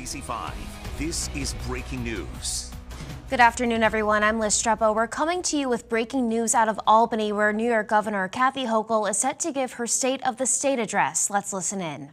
ABC5, this is breaking news. Good afternoon, everyone. I'm Liz Streppo. We're coming to you with breaking news out of Albany, where New York Governor Kathy Hochul is set to give her State of the State address. Let's listen in.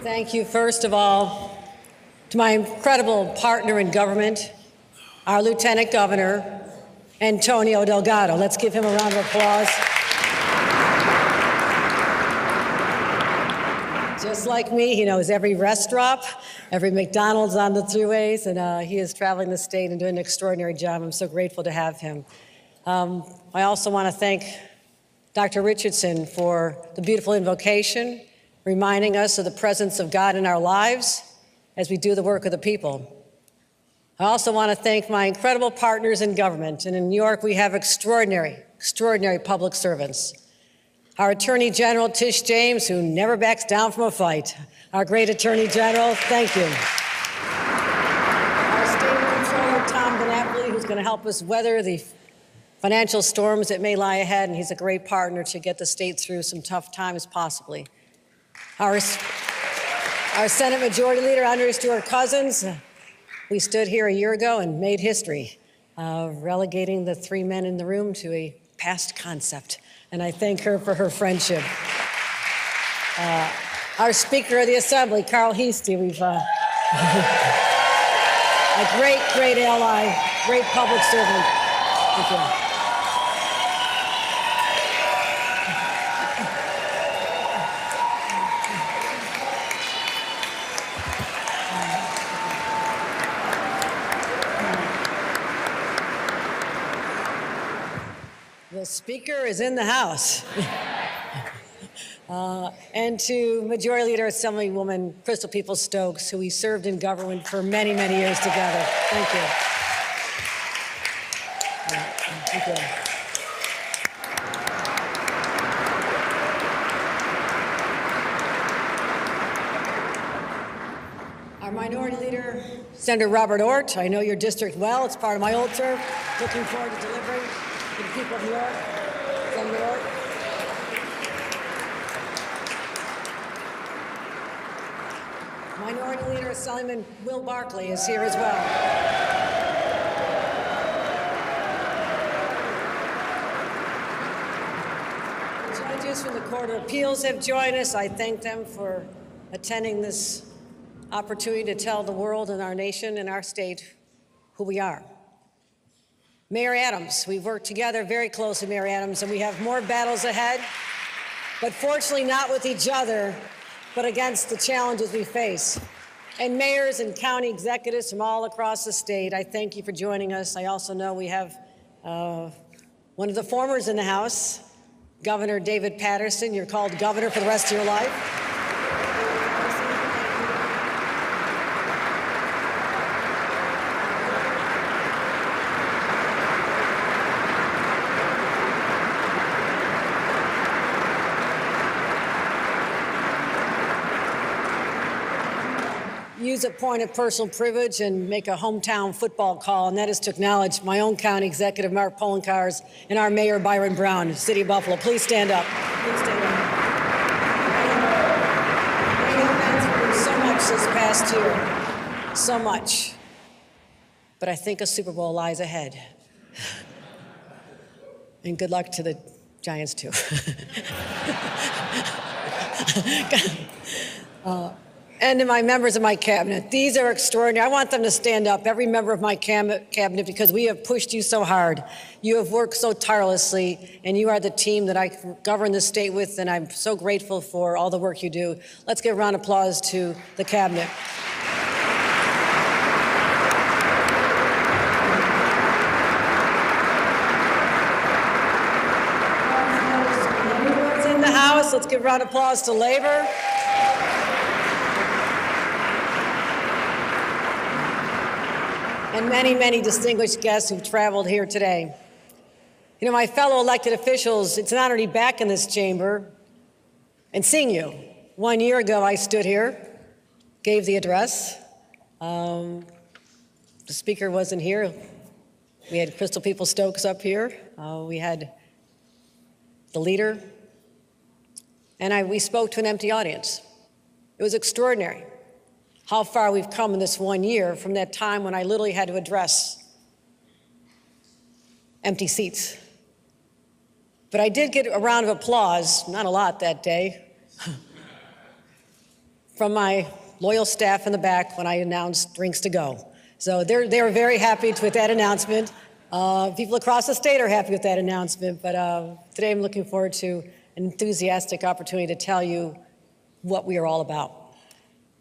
Thank you, first of all, to my incredible partner in government, our Lieutenant Governor, Antonio Delgado. Let's give him a round of applause. Just like me, he knows every rest stop, every McDonald's on the throughways, and he is traveling the state and doing an extraordinary job. I'm so grateful to have him. I also want to thank Dr. Richardson for the beautiful invocation, reminding us of the presence of God in our lives as we do the work of the people. I also want to thank my incredible partners in government, and in New York we have extraordinary public servants. Our Attorney General, Tish James, who never backs down from a fight. Our great Attorney General, thank you. Our State Controller, Tom DiNapoli, who's going to help us weather the financial storms that may lie ahead, and he's a great partner to get the state through some tough times possibly. Our Senate Majority Leader, Andrea Stewart-Cousins. We stood here a year ago and made history, relegating the three men in the room to a past concept, and I thank her for her friendship. Our Speaker of the Assembly, Carl Heastie, we've a great ally, great public servant. Thank you. The Speaker is in the House. And to Majority Leader Assemblywoman Crystal Peoples-Stokes, who we served in government for many, many years together. Thank you. Thank you. Our Minority Leader, Senator Robert Ortt. I know your district well. It's part of my old term. Looking forward to delivering to the people of New York. Senator Ortt. Minority Leader Assemblyman Will Barkley is here as well. Judges from the Court of Appeals have joined us. I thank them for attending this opportunity to tell the world and our nation and our state who we are. Mayor Adams, we've worked together very closely, Mayor Adams, and we have more battles ahead. but fortunately not with each other, but against the challenges we face. And mayors and county executives from all across the state, I thank you for joining us. I also know we have one of the formers in the House, Governor David Paterson. You're called governor for the rest of your life. Use a point of personal privilege and make a hometown football call, and that is to acknowledge my own county executive, Mark Poloncarz, and our mayor, Byron Brown, City of Buffalo. Please stand up. Please stand up. So much this past year, so much. But I think a Super Bowl lies ahead. And good luck to the Giants, too. And to my members of my cabinet, these are extraordinary. I want them to stand up, every member of my cabinet, because we have pushed you so hard. You have worked so tirelessly, and you are the team that I govern the state with, and I'm so grateful for all the work you do. Let's give a round of applause to the cabinet. Everyone's in the House. Let's give a round of applause to Labor. And many, many distinguished guests who've traveled here today. You know, my fellow elected officials, it's an honor to be back in this chamber and seeing you. 1 year ago, I stood here, gave the address. The speaker wasn't here. We had Crystal Peoples-Stokes up here. We had the leader. And we spoke to an empty audience. It was extraordinary how far we've come in this 1 year from that time when I literally had to address empty seats. But I did get a round of applause, not a lot that day, from my loyal staff in the back when I announced drinks to go. So they were very happy with that announcement. People across the state are happy with that announcement, but today I'm looking forward to an enthusiastic opportunity to tell you what we are all about.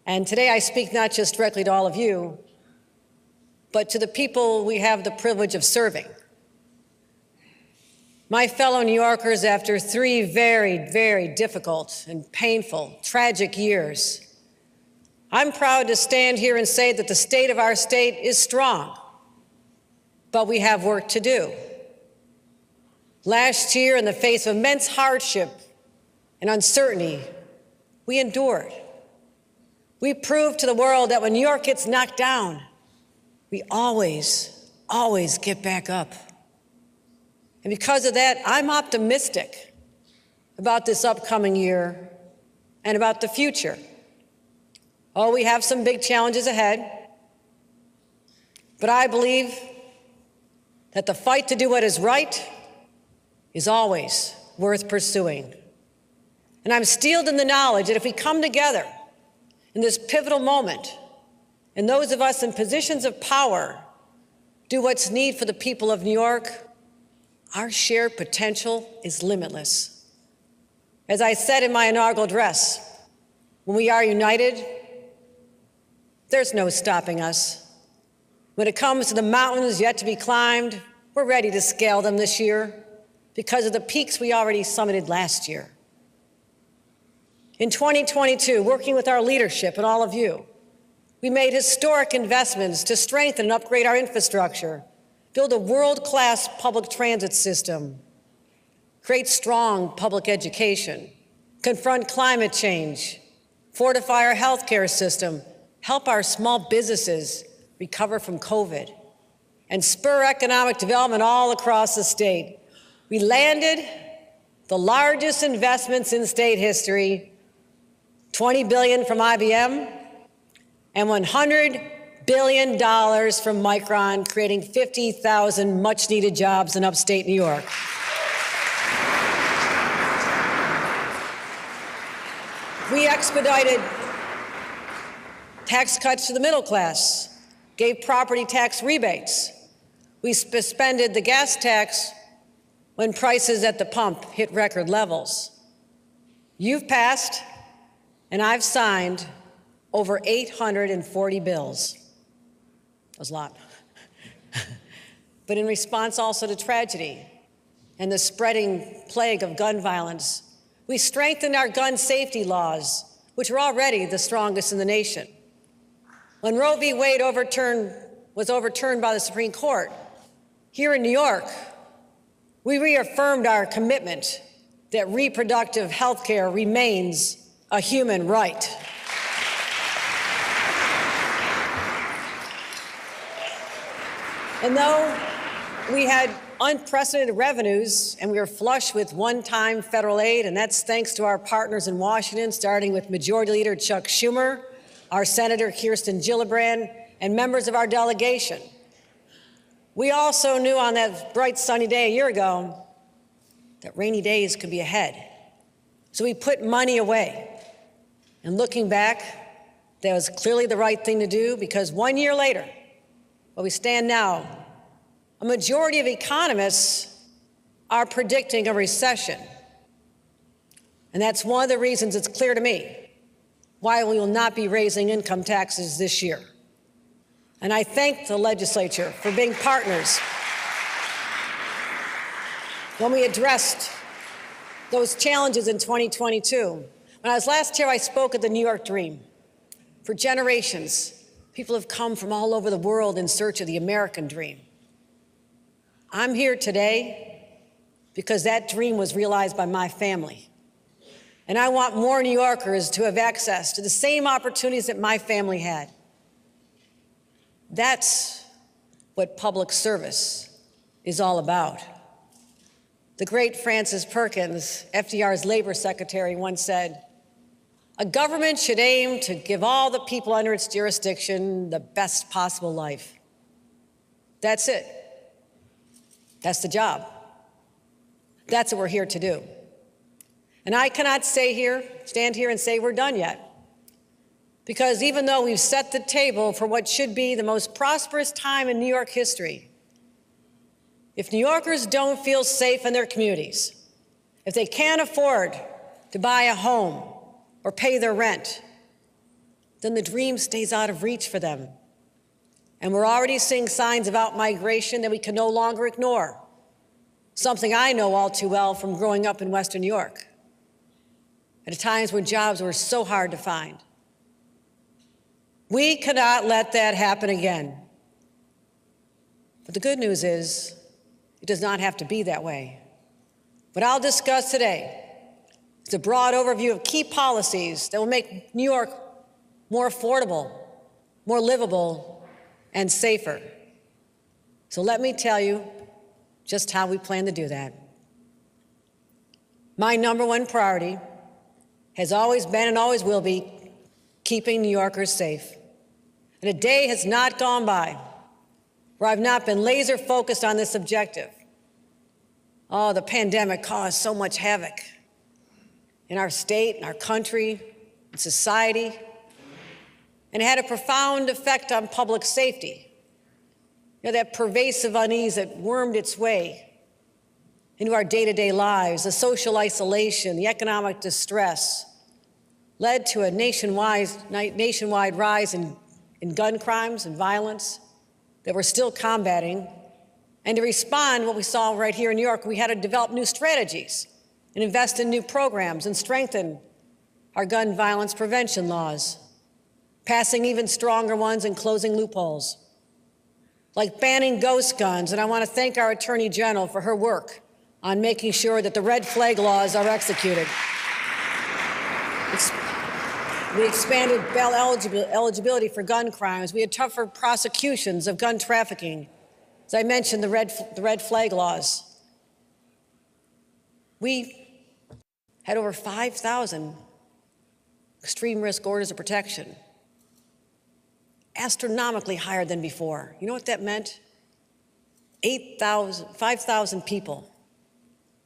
And today I speak not just directly to all of you, but to the people we have the privilege of serving. My fellow New Yorkers, after 3 very, very difficult and painful, tragic years, I'm proud to stand here and say that the state of our state is strong, but we have work to do. Last year, in the face of immense hardship and uncertainty, we endured. We proved to the world that when New York gets knocked down, we always, always get back up. And because of that, I'm optimistic about this upcoming year and about the future. Oh, we have some big challenges ahead, but I believe that the fight to do what is right is always worth pursuing. And I'm steeled in the knowledge that if we come together in this pivotal moment, and those of us in positions of power do what's needed for the people of New York, our shared potential is limitless. As I said in my inaugural address, when we are united, there's no stopping us. When it comes to the mountains yet to be climbed, we're ready to scale them this year because of the peaks we already summited last year. In 2022, working with our leadership and all of you, we made historic investments to strengthen and upgrade our infrastructure, build a world-class public transit system, create strong public education, confront climate change, fortify our healthcare system, help our small businesses recover from COVID, and spur economic development all across the state. We landed the largest investments in state history, $20 billion from IBM, and $100 billion from Micron, creating 50,000 much-needed jobs in upstate New York. We expedited tax cuts to the middle class, gave property tax rebates. We suspended the gas tax when prices at the pump hit record levels. You've passed, and I've signed over 840 bills. That was a lot. But in response also to tragedy and the spreading plague of gun violence, we strengthened our gun safety laws, which are already the strongest in the nation. When Roe v. Wade was overturned by the Supreme Court, here in New York, we reaffirmed our commitment that reproductive health care remains a human right. And though we had unprecedented revenues and we were flush with one-time federal aid, and that's thanks to our partners in Washington, starting with Majority Leader Chuck Schumer, our Senator Kirsten Gillibrand, and members of our delegation. We also knew on that bright sunny day a year ago that rainy days could be ahead. So we put money away. And looking back, that was clearly the right thing to do, because 1 year later, where we stand now, a majority of economists are predicting a recession. And that's one of the reasons it's clear to me why we will not be raising income taxes this year. And I thank the legislature for being partners when we addressed those challenges in 2022. When I was last here, I spoke at the New York Dream. For generations, people have come from all over the world in search of the American dream. I'm here today because that dream was realized by my family. And I want more New Yorkers to have access to the same opportunities that my family had. That's what public service is all about. The great Frances Perkins, FDR's labor secretary, once said, "A government should aim to give all the people under its jurisdiction the best possible life." That's it. That's the job. That's what we're here to do. And I cannot stand here and say we're done yet. Because even though we've set the table for what should be the most prosperous time in New York history, if New Yorkers don't feel safe in their communities, if they can't afford to buy a home or pay their rent, then the dream stays out of reach for them. And we're already seeing signs of outmigration that we can no longer ignore, something I know all too well from growing up in Western New York, at times when jobs were so hard to find. We cannot let that happen again. But the good news is, it does not have to be that way. What I'll discuss today is a broad overview of key policies that will make New York more affordable, more livable, and safer. So let me tell you just how we plan to do that. My number one priority has always been and always will be keeping New Yorkers safe. And a day has not gone by where I've not been laser focused on this objective. Oh, the pandemic caused so much havoc in our state, in our country, in society, and it had a profound effect on public safety. You know, that pervasive unease that wormed its way into our day-to-day lives, the social isolation, the economic distress, led to a nationwide rise in gun crimes and violence that we're still combating. And to respond to what we saw right here in New York, we had to develop new strategies and invest in new programs and strengthen our gun violence prevention laws, passing even stronger ones and closing loopholes, like banning ghost guns. And I want to thank our Attorney General for her work on making sure that the red flag laws are executed. We expanded bail eligibility for gun crimes. We had tougher prosecutions of gun trafficking. As I mentioned, the red flag laws. We had over 5,000 extreme risk orders of protection, astronomically higher than before. You know what that meant? 5,000 people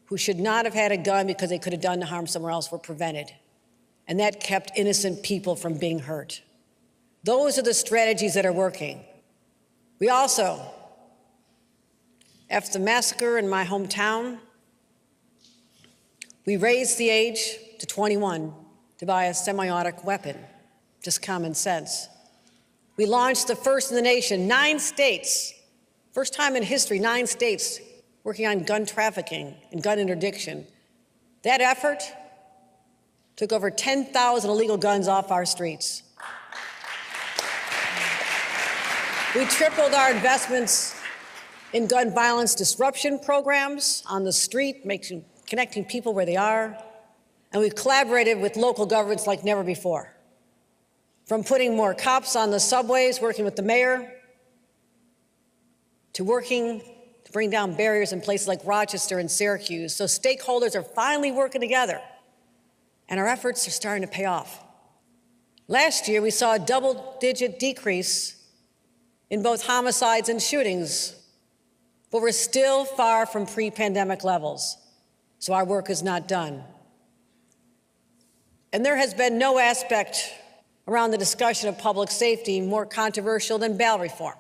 who should not have had a gun because they could have done harm somewhere else were prevented. And that kept innocent people from being hurt. Those are the strategies that are working. We also, after the massacre in my hometown, we raised the age to 21 to buy a semi-automatic weapon. Just common sense. We launched the first in the nation, 9 states, first time in history, 9 states working on gun trafficking and gun interdiction. That effort took over 10,000 illegal guns off our streets. We tripled our investments in gun violence disruption programs on the street, connecting people where they are. And we've collaborated with local governments like never before. From putting more cops on the subways, working with the mayor, to working to bring down barriers in places like Rochester and Syracuse. So stakeholders are finally working together, and our efforts are starting to pay off. Last year, we saw a double-digit decrease in both homicides and shootings, but we're still far from pre-pandemic levels, so our work is not done. And there has been no aspect around the discussion of public safety more controversial than bail reform.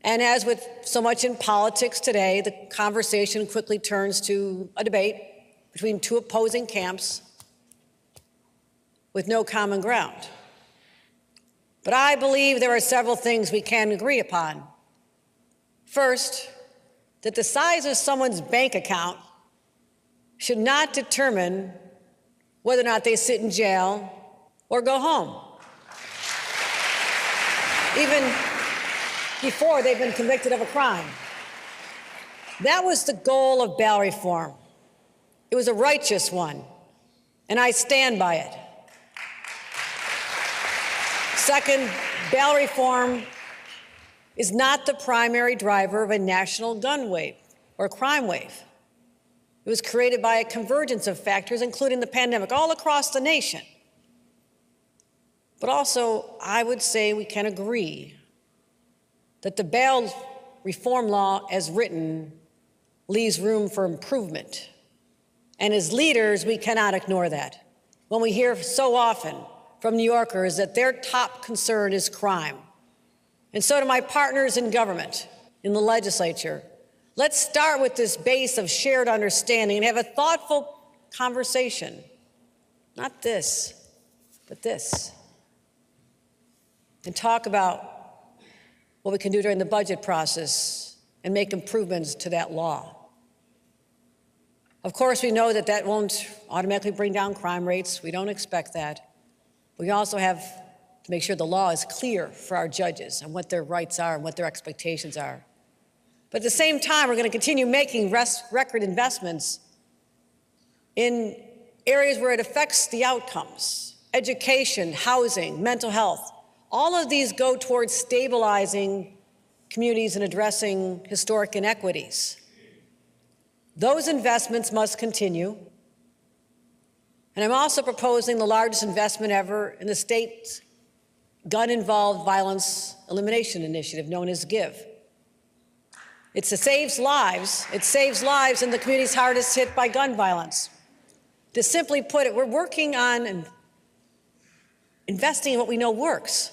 And as with so much in politics today, the conversation quickly turns to a debate between 2 opposing camps with no common ground. But I believe there are several things we can agree upon. First, that the size of someone's bank account should not determine whether or not they sit in jail or go home, even before they've been convicted of a crime. That was the goal of bail reform. It was a righteous one, and I stand by it. Second, bail reform is not the primary driver of a national gun wave or crime wave. It was created by a convergence of factors, including the pandemic, all across the nation. But also, I would say we can agree that the bail reform law as written leaves room for improvement. And as leaders, we cannot ignore that. When we hear so often from New Yorkers that their top concern is crime. And so to my partners in government, in the legislature, let's start with this base of shared understanding and have a thoughtful conversation. Not this, but this. And talk about what we can do during the budget process and make improvements to that law. Of course, we know that that won't automatically bring down crime rates. We don't expect that. We also have to make sure the law is clear for our judges and what their rights are and what their expectations are. But at the same time, we're going to continue making record investments in areas where it affects the outcomes: education, housing, mental health. All of these go towards stabilizing communities and addressing historic inequities. Those investments must continue. And I'm also proposing the largest investment ever in the state's gun-involved violence elimination initiative, known as GIVE. It saves lives. It saves lives in the communities hardest hit by gun violence. To simply put it, we're working on investing in what we know works.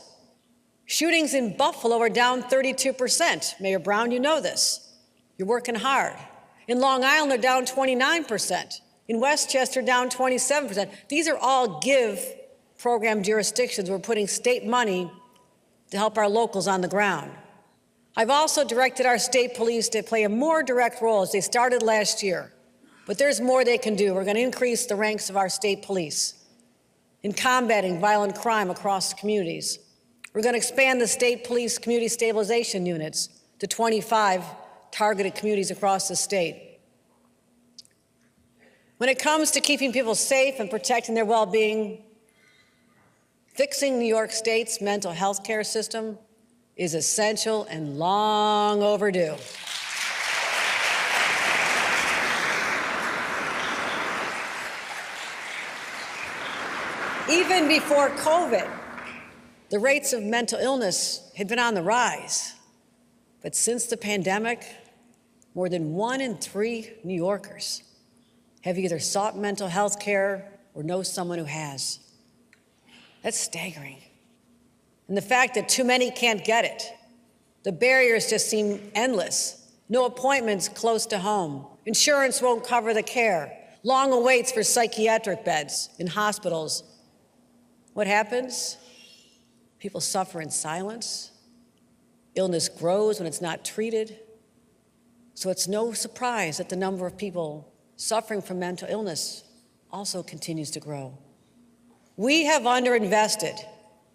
Shootings in Buffalo are down 32%. Mayor Brown, you know this. You're working hard. In Long Island, they're down 29%. In Westchester, down 27%. These are all GIVE program jurisdictions. We're putting state money to help our locals on the ground. I've also directed our state police to play a more direct role, as they started last year. But there's more they can do. We're going to increase the ranks of our state police in combating violent crime across communities. We're going to expand the state police community stabilization units to 25 targeted communities across the state. When it comes to keeping people safe and protecting their well-being, fixing New York State's mental health care system is essential and long overdue. Even before COVID, the rates of mental illness had been on the rise. But since the pandemic, more than 1 in 3 New Yorkers have either sought mental health care or know someone who has. That's staggering. And the fact that too many can't get it. The barriers just seem endless. No appointments close to home. Insurance won't cover the care. long waits for psychiatric beds in hospitals. What happens? People suffer in silence. Illness grows when it's not treated. So it's no surprise that the number of people suffering from mental illness also continues to grow. We have underinvested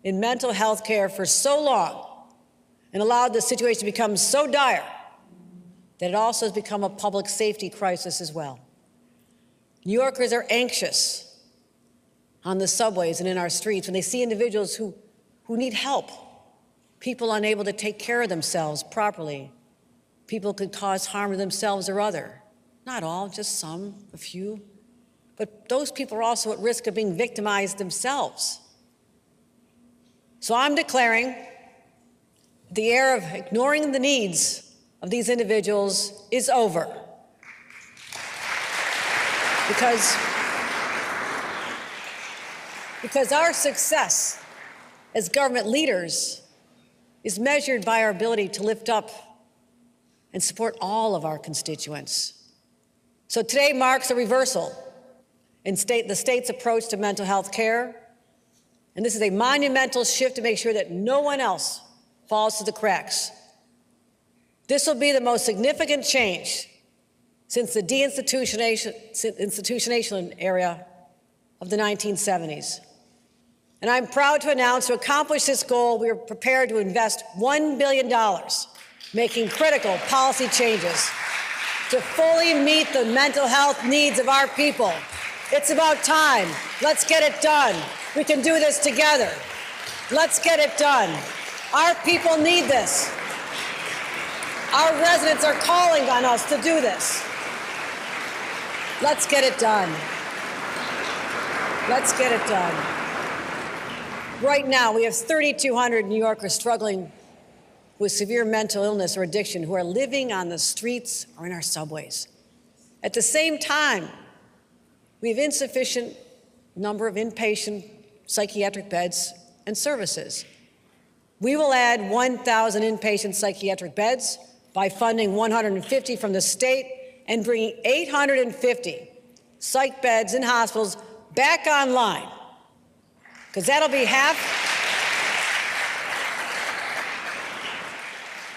in mental health care for so long and allowed the situation to become so dire that it also has become a public safety crisis as well. New Yorkers are anxious on the subways and in our streets when they see individuals who need help, people unable to take care of themselves properly. People could cause harm to themselves or other. Not all, just some, a few. But those people are also at risk of being victimized themselves. So I'm declaring the era of ignoring the needs of these individuals is over. Because our success as government leaders is measured by our ability to lift up and support all of our constituents. So today marks a reversal in the state's approach to mental health care, and this is a monumental shift to make sure that no one else falls through the cracks. This will be the most significant change since the deinstitutionalization era of the 1970s. And I'm proud to announce to accomplish this goal, we are prepared to invest $1 billion, making critical policy changes to fully meet the mental health needs of our people. It's about time. Let's get it done. We can do this together. Let's get it done. Our people need this. Our residents are calling on us to do this. Let's get it done. Let's get it done. Right now, we have 3,200 New Yorkers struggling with severe mental illness or addiction who are living on the streets or in our subways. At the same time, we have insufficient number of inpatient psychiatric beds and services. We will add 1,000 inpatient psychiatric beds by funding 150 from the state and bringing 850 psych beds in hospitals back online, because that'll be half.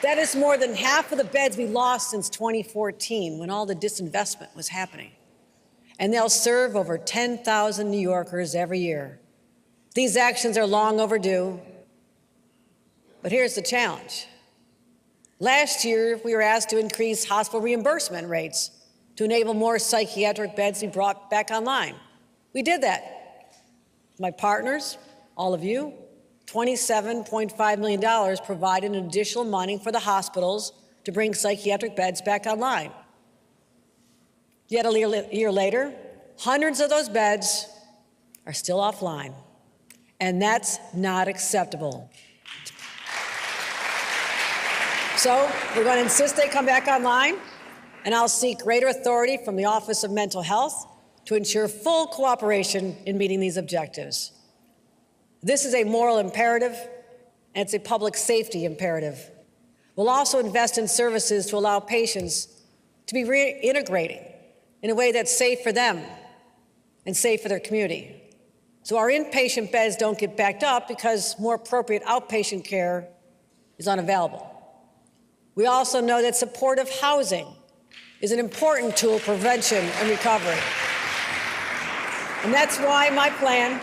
That is more than half of the beds we lost since 2014 when all the disinvestment was happening. And they'll serve over 10,000 New Yorkers every year. These actions are long overdue, but here's the challenge. Last year, we were asked to increase hospital reimbursement rates to enable more psychiatric beds to be brought back online. We did that. My partners, all of you, $27.5 million provided additional money for the hospitals to bring psychiatric beds back online. Yet a year later, hundreds of those beds are still offline, and that's not acceptable. So we're going to insist they come back online, and I'll seek greater authority from the Office of Mental Health to ensure full cooperation in meeting these objectives. This is a moral imperative, and it's a public safety imperative. We'll also invest in services to allow patients to be reintegrating in a way that's safe for them and safe for their community. So our inpatient beds don't get backed up because more appropriate outpatient care is unavailable. We also know that supportive housing is an important tool for prevention and recovery. And that's why my plan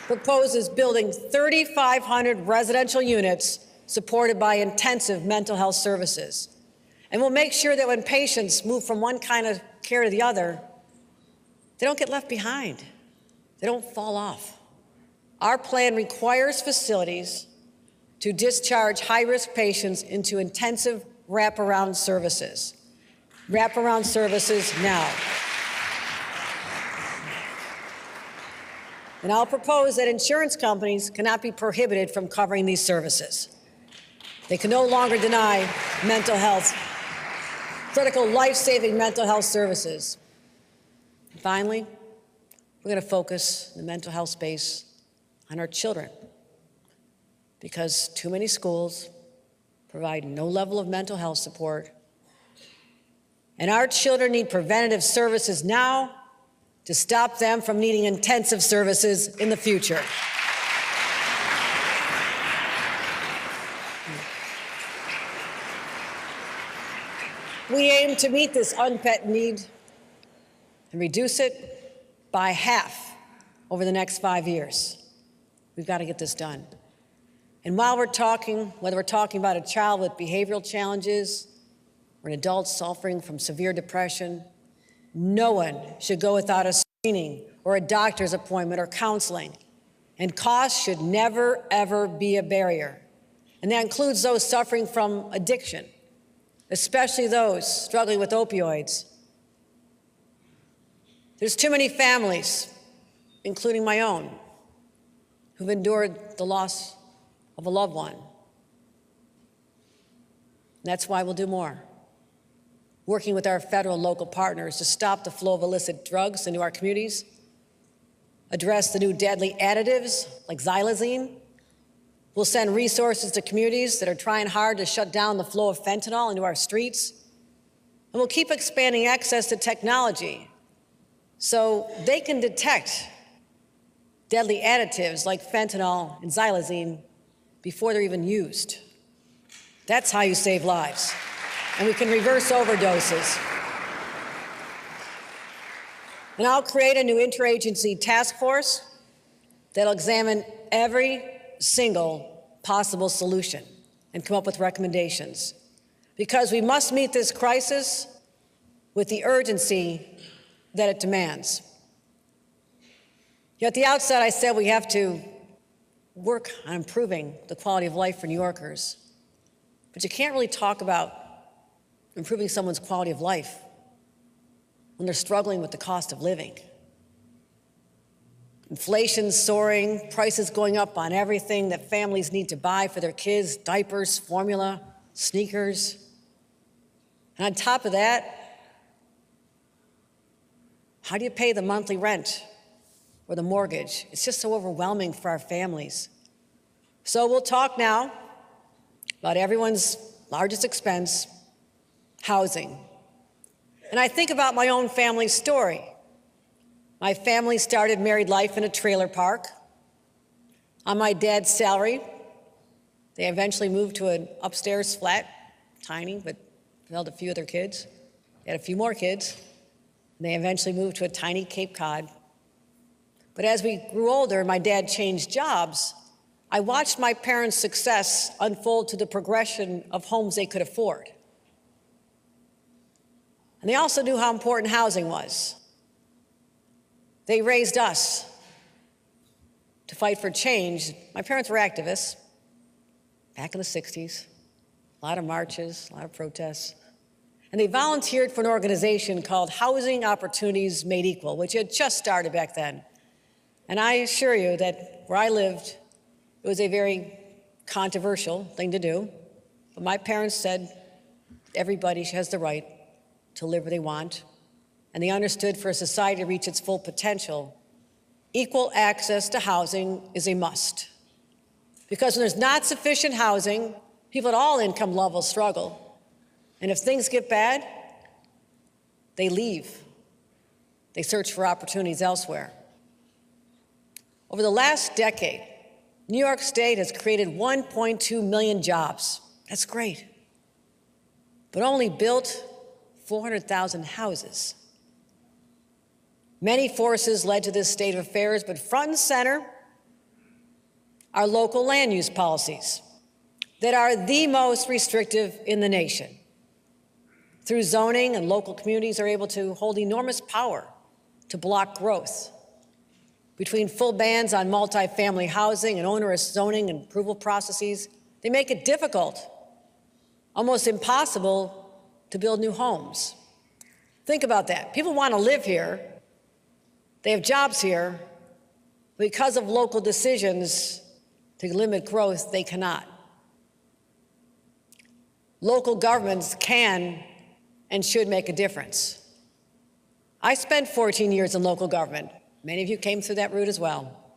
proposes building 3,500 residential units supported by intensive mental health services. And we'll make sure that when patients move from one kind of care to the other, they don't get left behind. They don't fall off. Our plan requires facilities to discharge high-risk patients into intensive wraparound services. Wraparound services now. And I'll propose that insurance companies cannot be prohibited from covering these services. They can no longer deny mental health, critical life-saving mental health services. And finally, we're going to focus in the mental health space on our children, because too many schools provide no level of mental health support And our children need preventative services now to stop them from needing intensive services in the future. We aim to meet this unmet need and reduce it by half over the next 5 years. We've got to get this done. And while we're talking, whether we're talking about a child with behavioral challenges or an adult suffering from severe depression, no one should go without a screening or a doctor's appointment or counseling. And cost should never, ever be a barrier. And that includes those suffering from addiction, especially those struggling with opioids. There's too many families, including my own, who've endured the loss of a loved one. And that's why we'll do more, working with our federal and local partners to stop the flow of illicit drugs into our communities, address the new deadly additives like xylazine. We'll send resources to communities that are trying hard to shut down the flow of fentanyl into our streets. And we'll keep expanding access to technology so they can detect deadly additives like fentanyl and xylazine before they're even used. That's how you save lives. And we can reverse overdoses. And I'll create a new interagency task force that'll examine every single possible solution and come up with recommendations. Because we must meet this crisis with the urgency that it demands. At the outset, I said we have to work on improving the quality of life for New Yorkers. But you can't really talk about improving someone's quality of life when they're struggling with the cost of living. Inflation's soaring, prices going up on everything that families need to buy for their kids, diapers, formula, sneakers. And on top of that, how do you pay the monthly rent or the mortgage? It's just so overwhelming for our families. So we'll talk now about everyone's largest expense, housing. And I think about my own family story. My family started married life in a trailer park. On my dad's salary, they eventually moved to an upstairs flat, tiny, but held a few other kids. They had a few more kids. And they eventually moved to a tiny Cape Cod. But as we grew older, my dad changed jobs. I watched my parents' success unfold to the progression of homes they could afford. And they also knew how important housing was. They raised us to fight for change. My parents were activists back in the 60s, a lot of marches, a lot of protests. And they volunteered for an organization called Housing Opportunities Made Equal, which had just started back then. And I assure you that where I lived, it was a very controversial thing to do. But my parents said everybody has the right to live where they want. And they understood for a society to reach its full potential, equal access to housing is a must. Because when there's not sufficient housing, people at all income levels struggle. And if things get bad, they leave. They search for opportunities elsewhere. Over the last decade, New York State has created 1.2 million jobs. That's great. But only built 400,000 houses. Many forces led to this state of affairs, but front and center are local land use policies that are the most restrictive in the nation. Through zoning, and local communities are able to hold enormous power to block growth. Between full bans on multifamily housing and onerous zoning and approval processes, they make it difficult, almost impossible, to build new homes. Think about that. People want to live here. They have jobs here. Because of local decisions to limit growth, they cannot. Local governments can and should make a difference. I spent 14 years in local government. Many of you came through that route as well.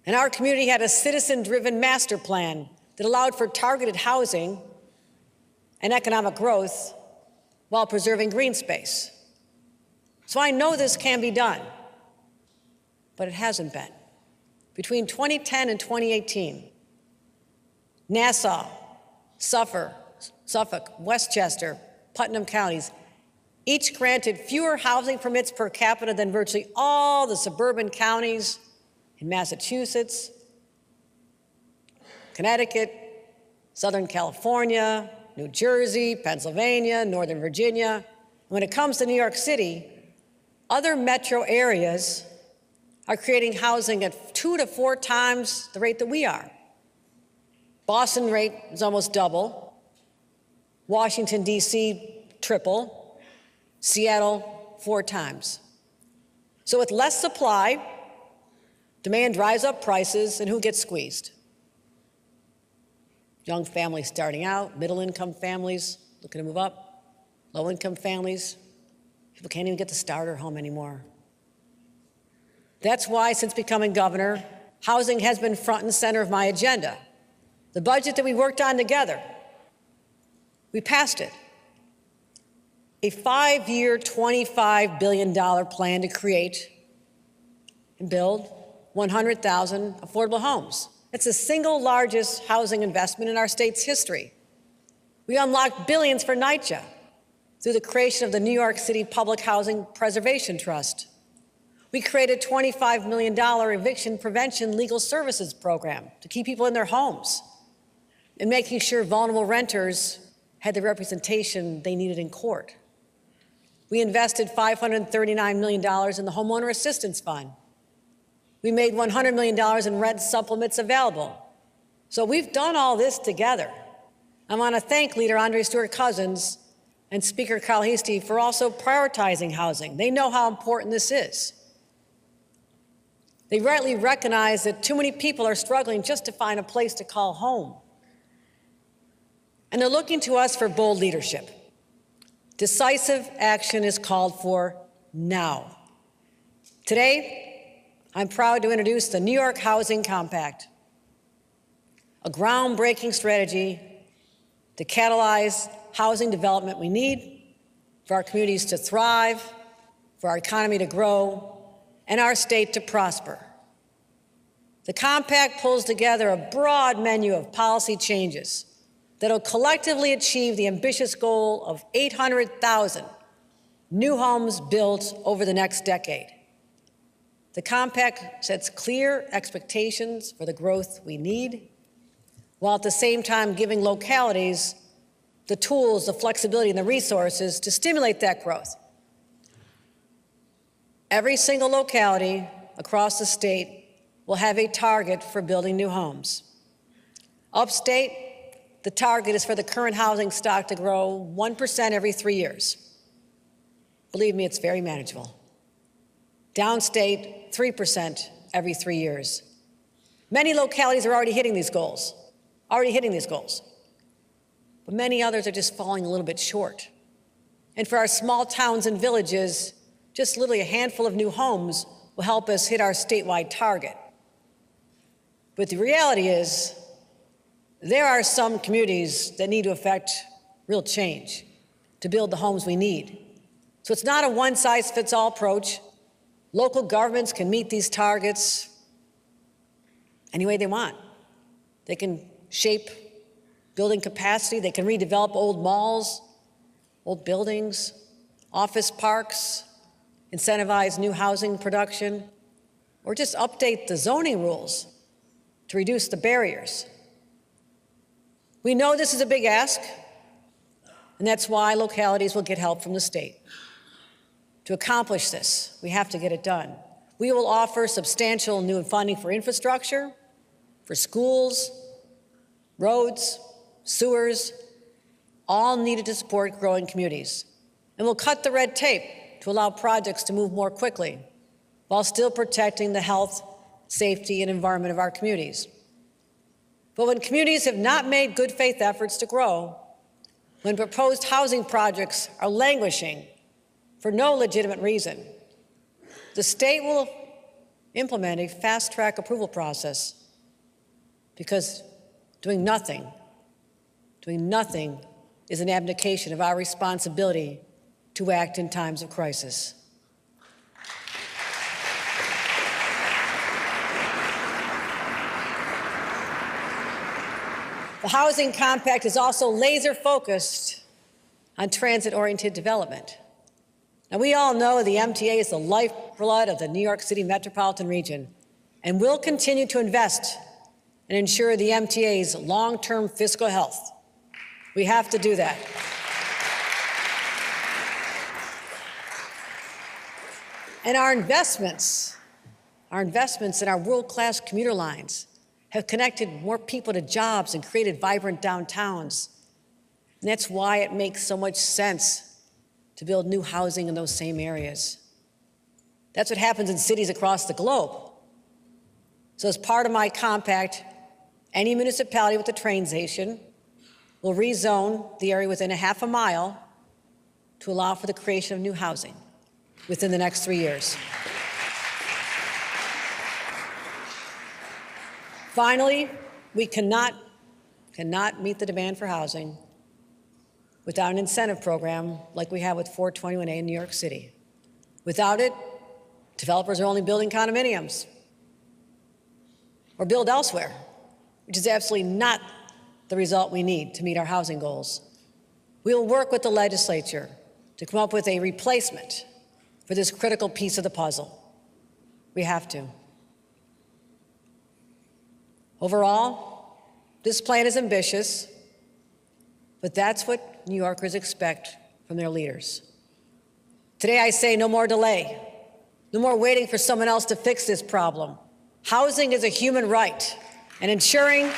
And our community had a citizen-driven master plan that allowed for targeted housing and economic growth while preserving green space. So I know this can be done, but it hasn't been. Between 2010 and 2018, Nassau, Suffolk, Westchester, Putnam counties each granted fewer housing permits per capita than virtually all the suburban counties in Massachusetts, Connecticut, Southern California, New Jersey, Pennsylvania, Northern Virginia. When it comes to New York City, other metro areas are creating housing at 2 to 4 times the rate that we are. Boston rate is almost double. Washington, D.C., triple. Seattle, 4 times. So with less supply, demand drives up prices, and who gets squeezed? Young families starting out, middle-income families looking to move up, low-income families. People can't even get the starter home anymore. That's why, since becoming governor, housing has been front and center of my agenda. The budget that we worked on together, we passed it. A 5-year, $25 billion plan to create and build 100,000 affordable homes. It's the single largest housing investment in our state's history. We unlocked billions for NYCHA through the creation of the New York City Public Housing Preservation Trust. We created a $25 million eviction prevention legal services program to keep people in their homes and making sure vulnerable renters had the representation they needed in court. We invested $539 million in the Homeowner Assistance Fund. We made $100 million in rent supplements available. So we've done all this together. I want to thank Leader Andre Stewart-Cousins and Speaker Kyle Heastie for also prioritizing housing. They know how important this is. They rightly recognize that too many people are struggling just to find a place to call home. And they're looking to us for bold leadership. Decisive action is called for now. Today, I'm proud to introduce the New York Housing Compact, a groundbreaking strategy to catalyze housing development we need for our communities to thrive, for our economy to grow, and our state to prosper. The compact pulls together a broad menu of policy changes that will collectively achieve the ambitious goal of 800,000 new homes built over the next decade. The compact sets clear expectations for the growth we need, while at the same time giving localities the tools, the flexibility, and the resources to stimulate that growth. Every single locality across the state will have a target for building new homes. Upstate, the target is for the current housing stock to grow 1% every 3 years. Believe me, it's very manageable. Downstate, 3% every 3 years. Many localities are already hitting these goals. But many others are just falling a little bit short. And for our small towns and villages, just literally a handful of new homes will help us hit our statewide target. But the reality is, there are some communities that need to affect real change to build the homes we need. So it's not a one-size-fits-all approach. Local governments can meet these targets any way they want. They can shape building capacity. They can redevelop old malls, old buildings, office parks, incentivize new housing production, or just update the zoning rules to reduce the barriers. We know this is a big ask, and that's why localities will get help from the state. To accomplish this, we have to get it done. We will offer substantial new funding for infrastructure, for schools, roads, sewers, all needed to support growing communities. And we'll cut the red tape to allow projects to move more quickly while still protecting the health, safety, and environment of our communities. But when communities have not made good faith efforts to grow, when proposed housing projects are languishing for no legitimate reason, the state will implement a fast-track approval process, because doing nothing is an abdication of our responsibility to act in times of crisis. The Housing Compact is also laser-focused on transit-oriented development. Now, we all know the MTA is the lifeblood of the New York City metropolitan region, and we'll continue to invest and ensure the MTA's long-term fiscal health. We have to do that. And our investments in our world-class commuter lines have connected more people to jobs and created vibrant downtowns. And that's why it makes so much sense to build new housing in those same areas. That's what happens in cities across the globe. So as part of my compact, any municipality with a train station will rezone the area within a half a mile to allow for the creation of new housing within the next 3 years. Finally, we cannot meet the demand for housing without an incentive program like we have with 421A in New York City. Without it, developers are only building condominiums or build elsewhere, which is absolutely not the result we need to meet our housing goals. We will work with the legislature to come up with a replacement for this critical piece of the puzzle. We have to. Overall, this plan is ambitious, but that's what New Yorkers expect from their leaders. Today I say no more delay, no more waiting for someone else to fix this problem. Housing is a human right, and ensuring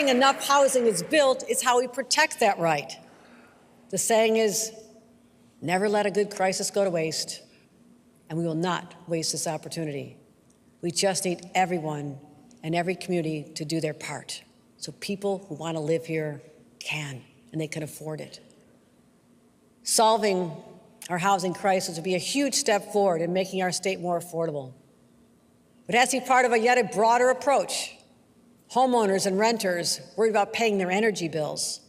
enough housing is built is how we protect that right. The saying is, never let a good crisis go to waste, and we will not waste this opportunity. We just need everyone and every community to do their part so people who want to live here can, and they can afford it. Solving our housing crisis would be a huge step forward in making our state more affordable. But it has to be part of a yet broader approach. Homeowners and renters worried about paying their energy bills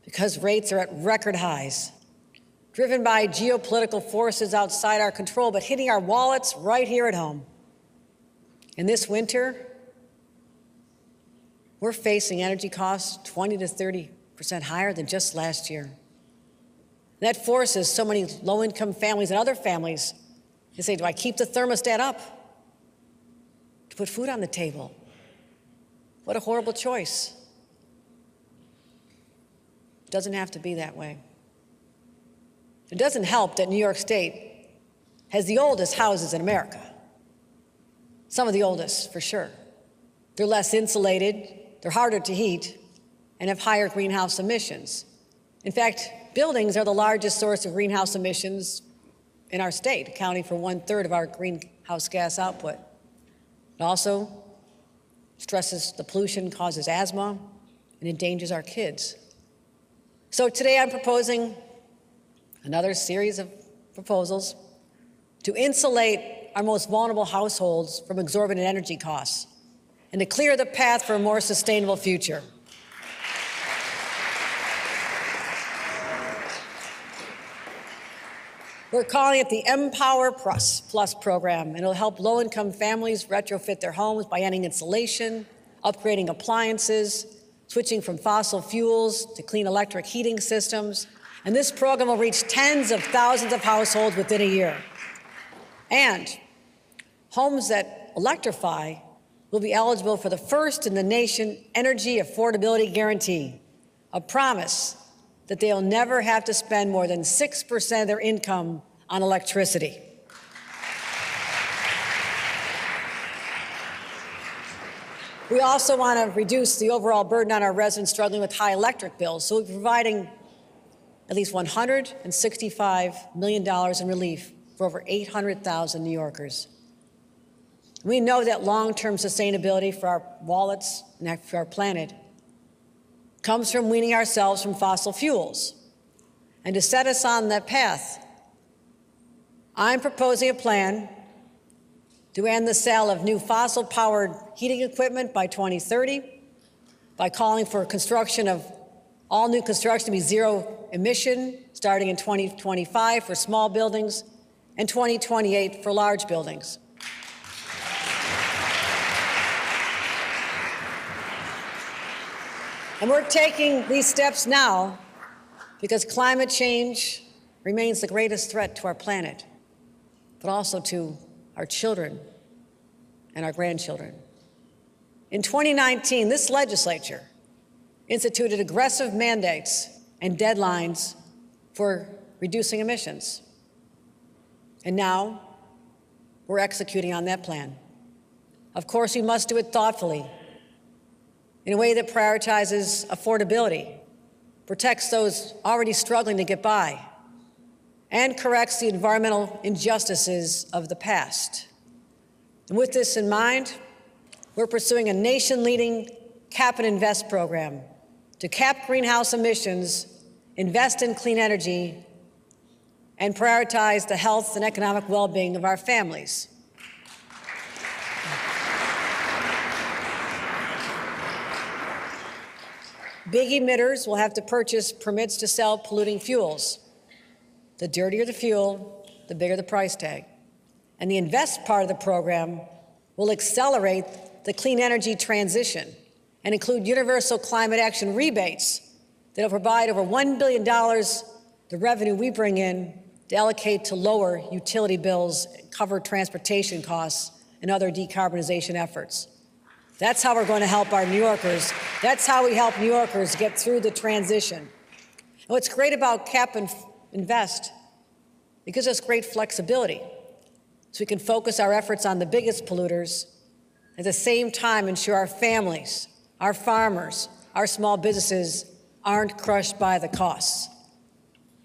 because rates are at record highs, driven by geopolitical forces outside our control, but hitting our wallets right here at home. And this winter, we're facing energy costs 20 to 30% higher than just last year. And that forces so many low-income families and other families to say, do I keep the thermostat up to put food on the table? What a horrible choice. It doesn't have to be that way. It doesn't help that New York State has the oldest houses in America. Some of the oldest, for sure. They're less insulated, they're harder to heat, and have higher greenhouse emissions. In fact, buildings are the largest source of greenhouse emissions in our state, accounting for 1/3 of our greenhouse gas output. It also stresses the pollution, causes asthma, and endangers our kids. So today I'm proposing another series of proposals to insulate our most vulnerable households from exorbitant energy costs and to clear the path for a more sustainable future. We're calling it the Empower Plus program, and it'll help low-income families retrofit their homes by ending insulation, upgrading appliances, switching from fossil fuels to clean electric heating systems. And this program will reach tens of thousands of households within a year. And homes that electrify will be eligible for the first in the nation energy affordability guarantee, a promise that they'll never have to spend more than 6% of their income on electricity. We also want to reduce the overall burden on our residents struggling with high electric bills, so we're providing at least $165 million in relief for over 800,000 New Yorkers. We know that long-term sustainability for our wallets and for our planet comes from weaning ourselves from fossil fuels. And to set us on that path, I'm proposing a plan to end the sale of new fossil-powered heating equipment by 2030, by calling for construction of all new construction to be zero emission, starting in 2025 for small buildings and 2028 for large buildings. And we're taking these steps now because climate change remains the greatest threat to our planet, but also to our children and our grandchildren. In 2019, this legislature instituted aggressive mandates and deadlines for reducing emissions. And now we're executing on that plan. Of course, we must do it thoughtfully, in a way that prioritizes affordability, protects those already struggling to get by, and corrects the environmental injustices of the past. And with this in mind, we're pursuing a nation-leading Cap and Invest program to cap greenhouse emissions, invest in clean energy, and prioritize the health and economic well-being of our families. Big emitters will have to purchase permits to sell polluting fuels. The dirtier the fuel, the bigger the price tag. And the Invest part of the program will accelerate the clean energy transition and include universal climate action rebates that will provide over $1 billion the revenue we bring in to allocate to lower utility bills, cover transportation costs, and other decarbonization efforts. That's how we're going to help our New Yorkers. That's how we help New Yorkers get through the transition. And what's great about Cap and Invest, it gives us great flexibility, so we can focus our efforts on the biggest polluters, at the same time ensure our families, our farmers, our small businesses aren't crushed by the costs.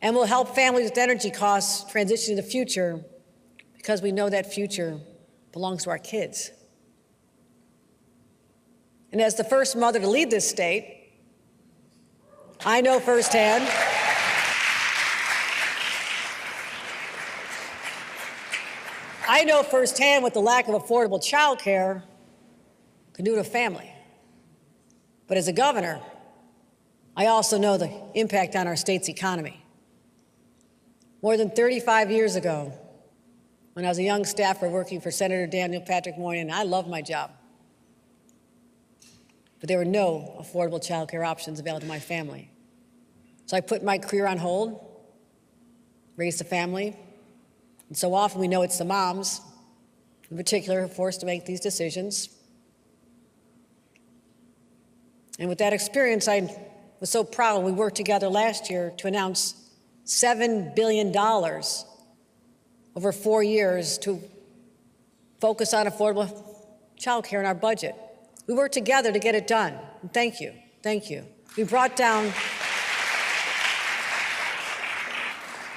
And we'll help families with energy costs transition to the future, because we know that future belongs to our kids. And as the first mother to lead this state, I know firsthand what the lack of affordable child care can do to a family. But as a governor, I also know the impact on our state's economy. More than 35 years ago, when I was a young staffer working for Senator Daniel Patrick Moynihan, I loved my job. But there were no affordable child care options available to my family. So I put my career on hold, raised a family, and so often we know it's the moms, in particular, who are forced to make these decisions. And with that experience, I was so proud when we worked together last year to announce $7 billion over 4 years to focus on affordable child care in our budget. We worked together to get it done. And thank you. Thank you. We brought down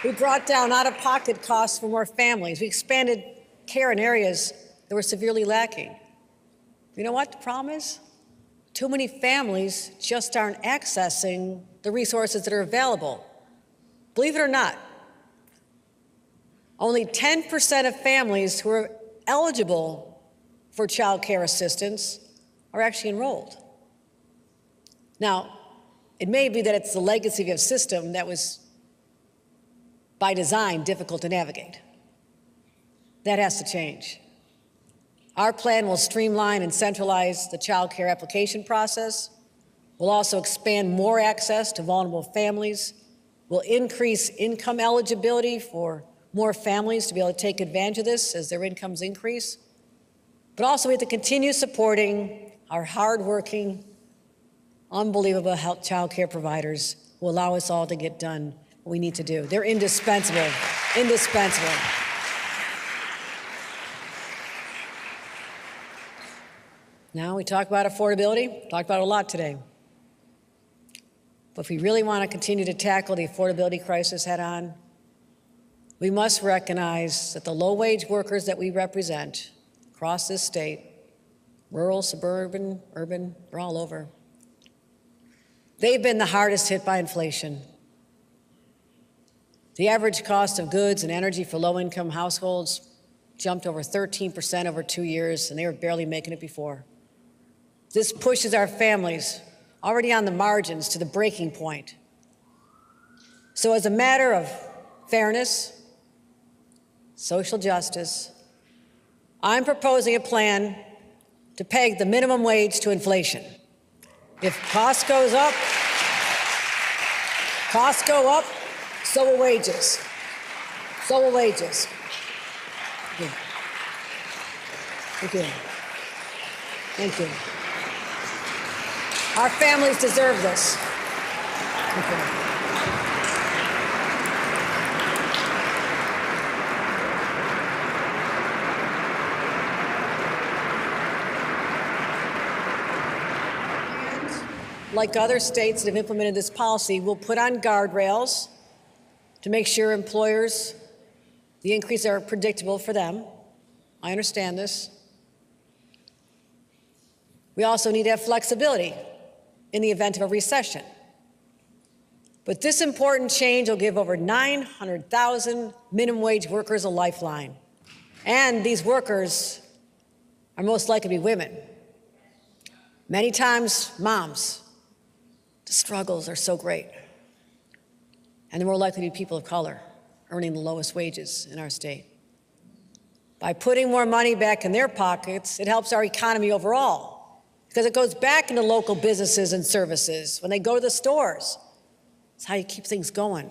out-of-pocket costs for more families. We expanded care in areas that were severely lacking. You know what the problem is? Too many families just aren't accessing the resources that are available. Believe it or not, only 10% of families who are eligible for child care assistance are actually enrolled. Now, it may be that it's the legacy of a system that was, by design, difficult to navigate. That has to change. Our plan will streamline and centralize the child care application process. We'll also expand more access to vulnerable families. We'll increase income eligibility for more families to be able to take advantage of this as their incomes increase. But also, we have to continue supporting our hardworking, unbelievable child care providers who allow us all to get done what we need to do. They're indispensable, indispensable. Now we talk about affordability, talked about it a lot today. But if we really want to continue to tackle the affordability crisis head on, we must recognize that the low-wage workers that we represent across this state, rural, suburban, urban, they're all over. They've been the hardest hit by inflation. The average cost of goods and energy for low-income households jumped over 13% over 2 years, and they were barely making it before. This pushes our families already on the margins to the breaking point. So as a matter of fairness, social justice, I'm proposing a plan to peg the minimum wage to inflation. If cost goes up, so will wages. So will wages. Thank you. Thank you. Our families deserve this. Thank you. Like other states that have implemented this policy, we'll put on guardrails to make sure employers, the increases are predictable for them. I understand this. We also need to have flexibility in the event of a recession. But this important change will give over 900,000 minimum wage workers a lifeline. And these workers are most likely to be women. Many times, moms. The struggles are so great. And they're more likely to be people of color earning the lowest wages in our state. By putting more money back in their pockets, it helps our economy overall because it goes back into local businesses and services when they go to the stores. It's how you keep things going.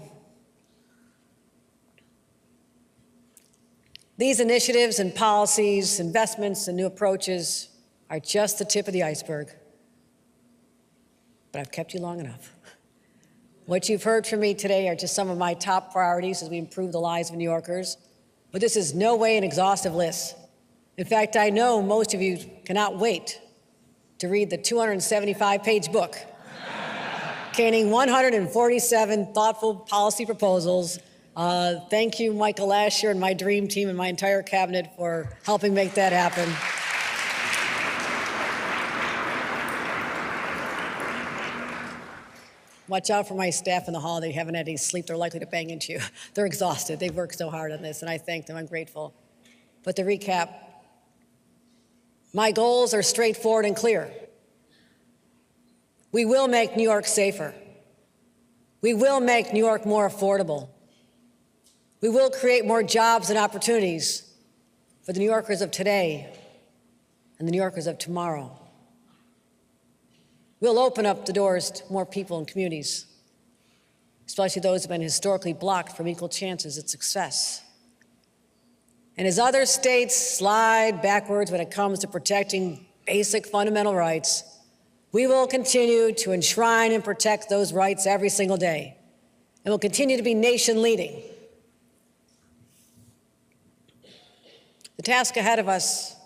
These initiatives and policies, investments and new approaches are just the tip of the iceberg. But I've kept you long enough. What you've heard from me today are just some of my top priorities as we improve the lives of New Yorkers. But this is no way an exhaustive list. In fact, I know most of you cannot wait to read the 275-page book containing 147 thoughtful policy proposals. Thank you, Michael Lasher, and my dream team and my entire cabinet for helping make that happen. Watch out for my staff in the hall. They haven't had any sleep. They're likely to bang into you. They're exhausted. They've worked so hard on this, and I thank them. I'm grateful. But to recap, my goals are straightforward and clear. We will make New York safer. We will make New York more affordable. We will create more jobs and opportunities for the New Yorkers of today and the New Yorkers of tomorrow. We'll open up the doors to more people and communities, especially those who have been historically blocked from equal chances at success. And as other states slide backwards when it comes to protecting basic fundamental rights, we will continue to enshrine and protect those rights every single day, and will continue to be nation leading. The task ahead of us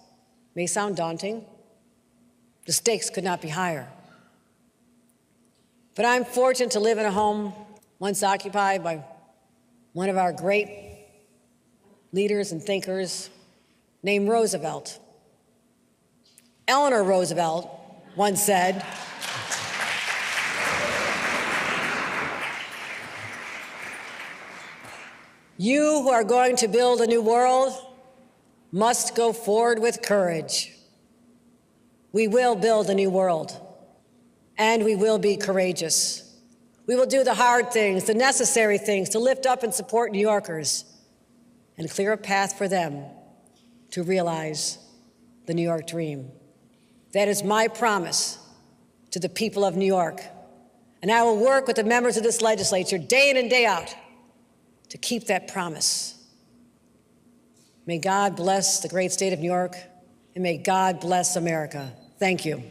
may sound daunting. The stakes could not be higher. But I'm fortunate to live in a home once occupied by one of our great leaders and thinkers named Roosevelt. Eleanor Roosevelt once said, "You who are going to build a new world must go forward with courage." We will build a new world. And we will be courageous. We will do the hard things, the necessary things to lift up and support New Yorkers and clear a path for them to realize the New York dream. That is my promise to the people of New York. And I will work with the members of this legislature day in and day out to keep that promise. May God bless the great state of New York, and may God bless America. Thank you.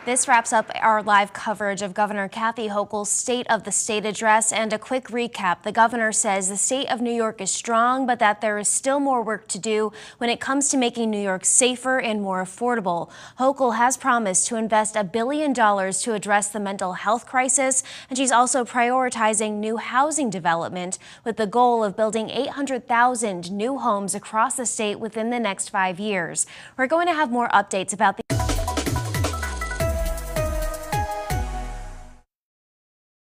This wraps up our live coverage of Governor Kathy Hochul's State of the State address. And a quick recap. The governor says the state of New York is strong, but that there is still more work to do when it comes to making New York safer and more affordable. Hochul has promised to invest $1 billion to address the mental health crisis, and she's also prioritizing new housing development with the goal of building 800,000 new homes across the state within the next 5 years. We're going to have more updates about the